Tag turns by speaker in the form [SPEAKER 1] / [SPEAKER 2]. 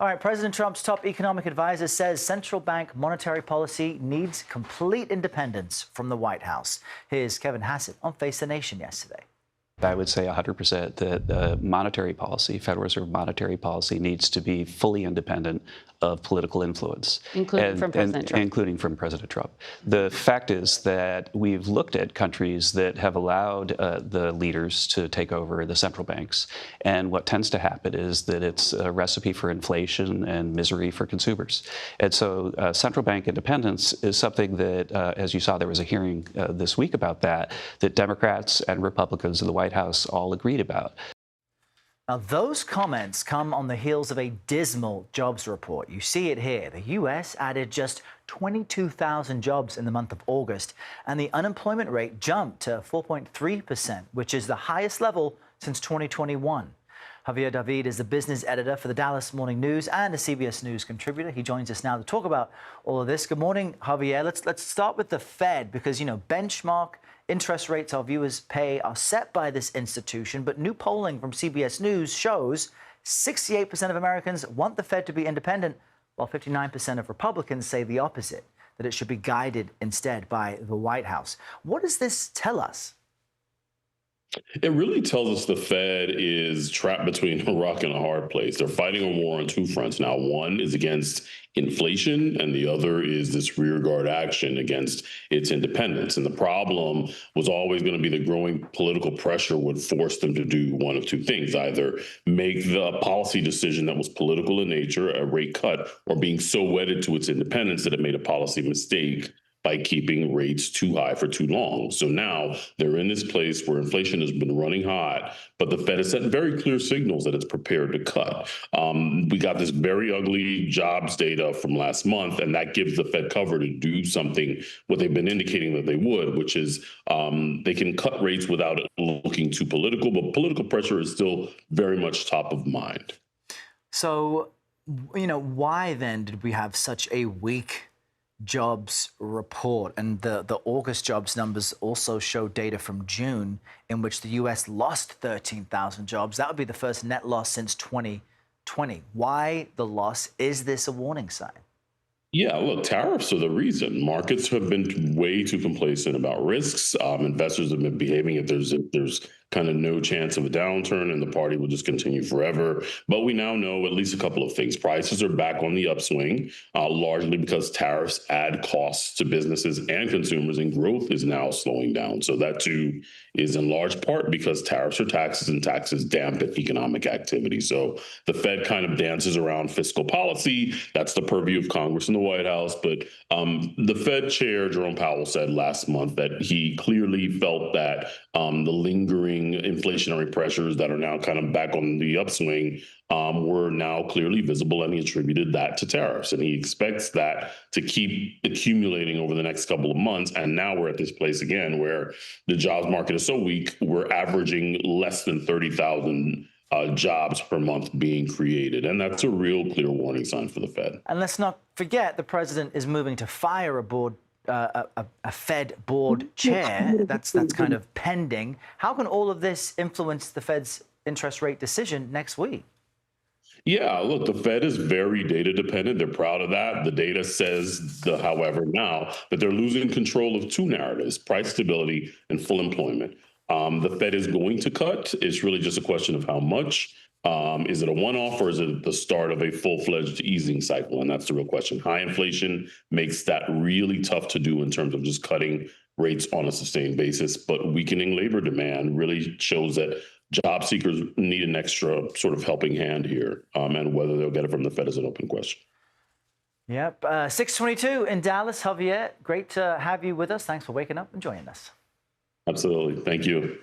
[SPEAKER 1] All right, President Trump's top economic advisor says central bank monetary policy needs complete independence from the White House. Here's Kevin Hassett on Face the Nation yesterday.
[SPEAKER 2] I would say 100% that monetary policy, Federal Reserve monetary policy, needs to be fully independent of political influence.
[SPEAKER 3] Including from President Trump.
[SPEAKER 2] Including from President Trump. The fact is that we've looked at countries that have allowed the leaders to take over the central banks. And what tends to happen is that it's a recipe for inflation and misery for consumers. And so central bank independence is something that, as you saw, there was a hearing this week about that Democrats and Republicans in the White House all agreed about.
[SPEAKER 1] Now, those comments come on the heels of a dismal jobs report. You see it here. The U.S. added just 22,000 jobs in the month of August, and the unemployment rate jumped to 4.3%, which is the highest level since 2021. Javier David is the business editor for the Dallas Morning News and a CBS News contributor. He joins us now to talk about all of this. Good morning, Javier. Let's start with the Fed because, you know, benchmark interest rates our viewers pay are set by this institution, but new polling from CBS News shows 68% of Americans want the Fed to be independent, while 59% of Republicans say the opposite, that it should be guided instead by the White House. What does this tell us?
[SPEAKER 4] It really tells us the Fed is trapped between a rock and a hard place. They're fighting a war on two fronts now. One is against inflation, and the other is this rearguard action against its independence. And the problem was always going to be the growing political pressure would force them to do one of two things: either make the policy decision that was political in nature, a rate cut, or being so wedded to its independence that it made a policy mistake by keeping rates too high for too long. So now they're in this place where inflation has been running hot, but the Fed has sent very clear signals that it's prepared to cut. We got this very ugly jobs data from last month, and that gives the Fed cover to do something, what they've been indicating that they would, which is they can cut rates without it looking too political, but political pressure is still very much top of mind.
[SPEAKER 1] So, you know, why then did we have such a weak jobs report? And the August jobs numbers also show data from June in which the U.S. lost 13,000 jobs. That would be the first net loss since 2020. Why the loss? Is this a warning sign?
[SPEAKER 4] Yeah, look, tariffs are the reason. Markets have been way too complacent about risks. Investors have been behaving if there's kind of no chance of a downturn and the party will just continue forever. But we now know at least a couple of things. Prices are back on the upswing, largely because tariffs add costs to businesses and consumers, and growth is now slowing down. So that too is in large part because tariffs are taxes, and taxes dampen economic activity. So the Fed kind of dances around fiscal policy. That's the purview of Congress and the White House. But the Fed Chair Jerome Powell said last month that he clearly felt that the lingering inflationary pressures that are now kind of back on the upswing were now clearly visible, and he attributed that to tariffs. And he expects that to keep accumulating over the next couple of months. And now we're at this place again where the jobs market is so weak, we're averaging less than 30,000 jobs per month being created. And that's a real clear warning sign for the Fed.
[SPEAKER 1] And let's not forget the president is moving to fire a Fed board chair. That's kind of pending. How can all of this influence the Fed's interest rate decision next week?
[SPEAKER 4] Yeah, look, the Fed is very data dependent. They're proud of that. The data says, however, now that they're losing control of two narratives: price stability and full employment. The Fed is going to cut. It's really just a question of how much. Is it a one-off, or is it the start of a full-fledged easing cycle? And that's the real question. High inflation makes that really tough to do in terms of just cutting rates on a sustained basis. But weakening labor demand really shows that job seekers need an extra sort of helping hand here. And whether they'll get it from the Fed is an open question.
[SPEAKER 1] Yep. 6:22 in Dallas. Javier, great to have you with us. Thanks for waking up and joining us.
[SPEAKER 4] Absolutely. Thank you.